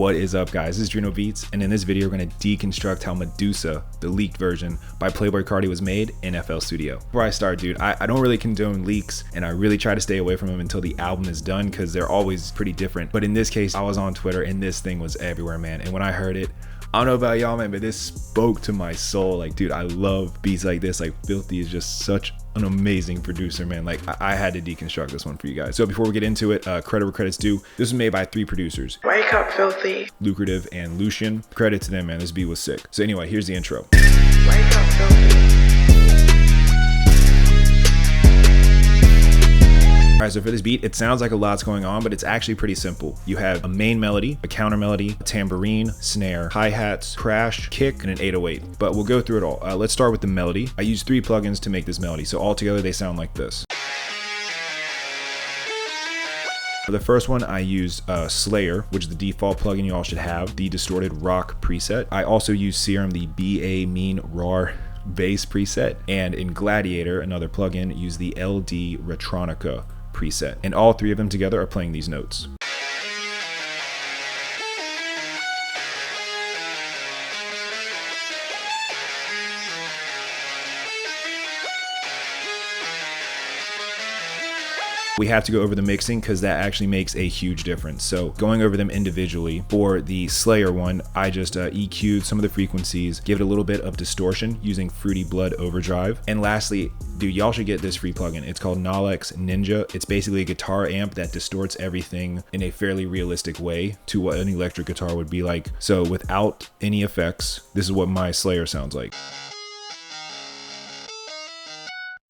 What is up, guys? This is Drino Beats, and in this video we're going to deconstruct how MEDUSA, the leaked version by Playboi Carti, was made in FL Studio. Before I start, dude, I don't really condone leaks, and I really try to stay away from them until the album is done because they're always pretty different. But in this case, I was on Twitter and this thing was everywhere, man. And when I heard it, I don't know about y'all, man, but this spoke to my soul. Like, dude, I love beats like this. Like, Filthy is just such an amazing producer, man. Like, I had to deconstruct this one for you guys. So before we get into it, credit where credit's due. This was made by 3 producers. Wake up, Filthy. Lukrative and Lucian. Credit to them, man. This beat was sick. So anyway, here's the intro. Wake up, Filthy. Alright, so for this beat, it sounds like a lot's going on, but it's actually pretty simple. You have a main melody, a counter melody, a tambourine, snare, hi-hats, crash, kick, and an 808. But we'll go through it all. Let's start with the melody. I used 3 plugins to make this melody, so altogether they sound like this. For the first one, I use Slayer, which is the default plugin you all should have, the distorted rock preset. I also use Serum, the BA mean raw bass preset. And in Gladiator, another plugin, use the LD Retronica preset, and all 3 of them together are playing these notes. We have to go over the mixing because that actually makes a huge difference. So going over them individually, for the Slayer one, I just EQ'd some of the frequencies, give it a little bit of distortion using Fruity Blood Overdrive. And lastly, dude, y'all should get this free plugin. It's called Nalex Ninja. It's basically a guitar amp that distorts everything in a fairly realistic way to what an electric guitar would be like. So without any effects, this is what my Slayer sounds like.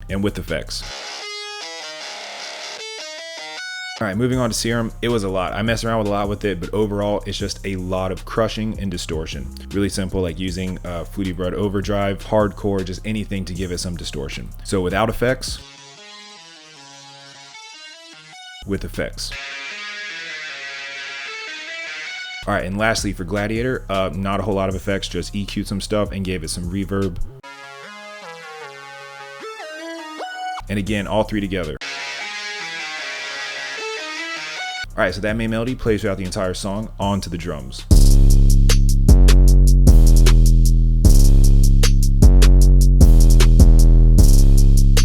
And with effects. All right, moving on to Serum, it was a lot. I messed around with a lot with it, but overall, it's just a lot of crushing and distortion. Really simple, like using Fruity Blood Overdrive, hardcore, just anything to give it some distortion. So without effects, with effects. All right, and lastly for Gladiator, not a whole lot of effects, just EQ'd some stuff and gave it some reverb. And again, all 3 together. All right, so that main melody plays throughout the entire song onto the drums.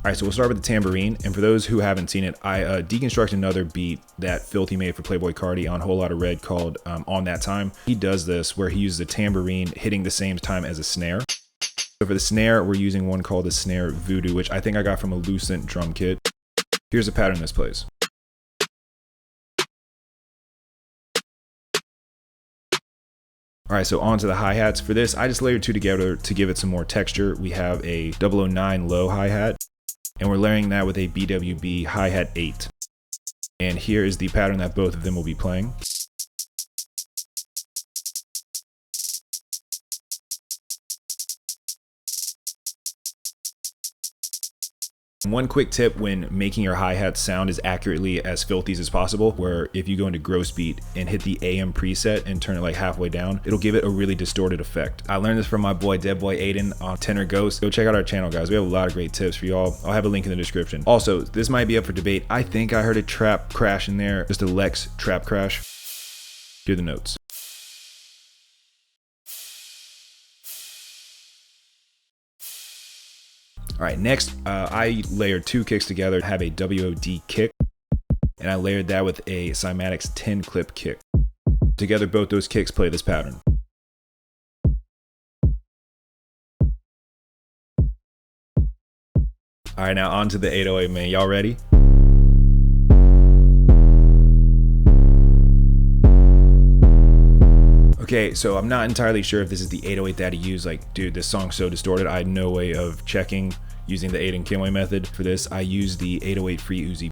All right, so we'll start with the tambourine. And for those who haven't seen it, I deconstructed another beat that Filthy made for Playboi Carti on Whole Lotta Red called On That Time. He does this where he uses a tambourine hitting the same time as a snare. So for the snare, we're using one called the Snare Voodoo, which I think I got from a Lucian drum kit. Here's the pattern this plays. All right, so on to the hi-hats. For this, I just layered 2 together to give it some more texture. We have a 009 low hi-hat, and we're layering that with a BWB hi-hat 8. And here is the pattern that both of them will be playing. One quick tip when making your hi-hats sound as accurately as Filthy's as possible, where if you go into gross beat and hit the AM preset and turn it like halfway down, it'll give it a really distorted effect. I learned this from my boy Dead Boy Aiden on Tenor Ghost. Go check out our channel, guys. We have a lot of great tips for y'all. I'll have a link in the description. Also, this might be up for debate. I think I heard a trap crash in there, just a Lex trap crash. Hear the notes. All right, next, I layered 2 kicks together to have a WOD kick, and I layered that with a Cymatics 10 clip kick. Together, both those kicks play this pattern. All right, now on to the 808, man. Y'all ready? Okay, so I'm not entirely sure if this is the 808 that he used. Like, dude, this song's so distorted. I had no way of checking using the Aiden Kimway method. For this, I used the 808 Free Uzi.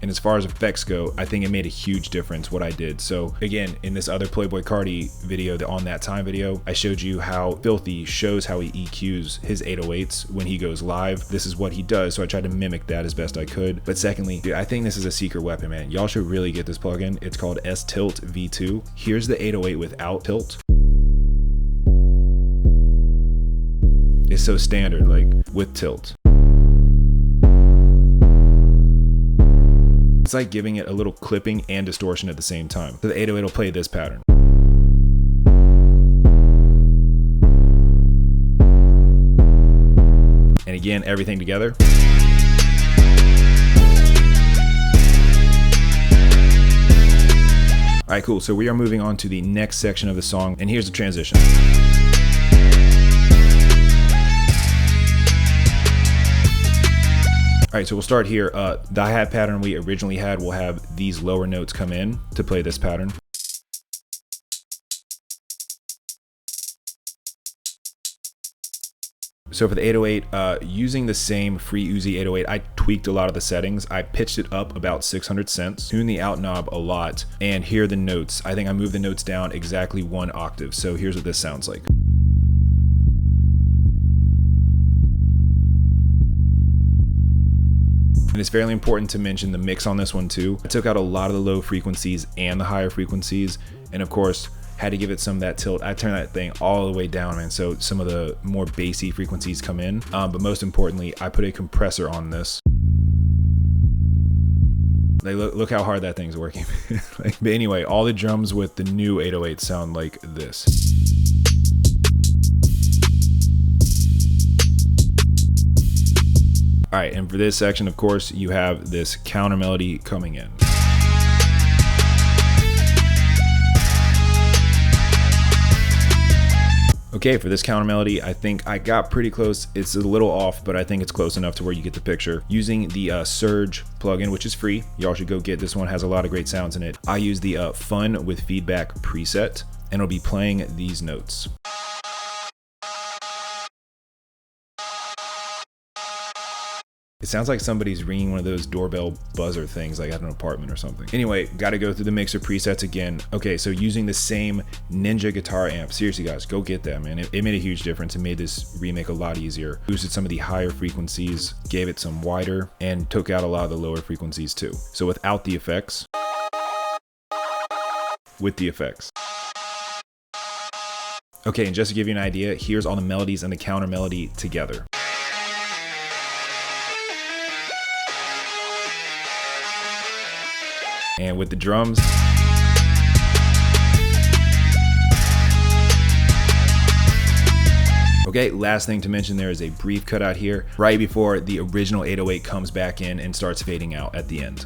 And as far as effects go, I think it made a huge difference what I did. So again, in this other Playboi Carti video, the On That Time video, I showed you how Filthy shows how he EQs his 808s when he goes live. This is what he does, so I tried to mimic that as best I could. But secondly, dude, I think this is a secret weapon, man. Y'all should really get this plugin. It's called S-Tilt V2. Here's the 808 without tilt. It's so standard, like with tilt. It's like giving it a little clipping and distortion at the same time. So the 808 will play this pattern. And again, everything together. All right, cool. So we are moving on to the next section of the song, and here's the transition. All right, so we'll start here. The hi-hat pattern we originally had will have these lower notes come in to play this pattern. So for the 808, using the same free Uzi 808, I tweaked a lot of the settings. I pitched it up about 600 cents, tuned the out knob a lot, and here are the notes. I think I moved the notes down exactly 1 octave. So here's what this sounds like. And it's fairly important to mention the mix on this one too. I took out a lot of the low frequencies and the higher frequencies, and of course, had to give it some of that tilt. I turned that thing all the way down, man, so some of the more bassy frequencies come in. But most importantly, I put a compressor on this. Like, look how hard that thing's working. But anyway, all the drums with the new 808 sound like this. All right, and for this section, of course, you have this counter melody coming in. Okay, for this counter melody, I think I got pretty close. It's a little off, but I think it's close enough to where you get the picture. Using the Surge plugin, which is free, y'all should go get this one. It has a lot of great sounds in it. I use the Fun with Feedback preset, and it'll be playing these notes. It sounds like somebody's ringing one of those doorbell buzzer things like at an apartment or something. Anyway, got to go through the mixer presets again. Okay, so using the same Ninja guitar amp. Seriously guys, go get that, man. It made a huge difference. It made this remake a lot easier. Boosted some of the higher frequencies, gave it some wider, and took out a lot of the lower frequencies too. So without the effects, with the effects. Okay, and just to give you an idea, here's all the melodies and the counter melody together. And with the drums, okay, last thing to mention, there is a brief cutout here right before the original 808 comes back in and starts fading out at the end.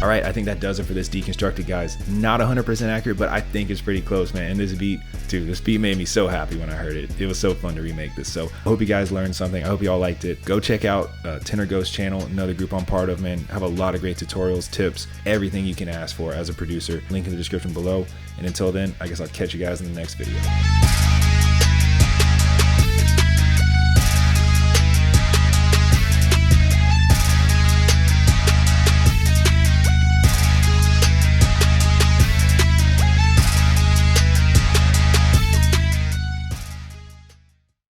All right, I think that does it for this deconstructed, guys. Not 100% accurate, but I think it's pretty close, man. And this beat, dude, this beat made me so happy when I heard it. It was so fun to remake this. So I hope you guys learned something. I hope you all liked it. Go check out Tenor Ghost channel, another group I'm part of, man. Have a lot of great tutorials, tips, everything you can ask for as a producer. Link in the description below. And until then, I guess I'll catch you guys in the next video.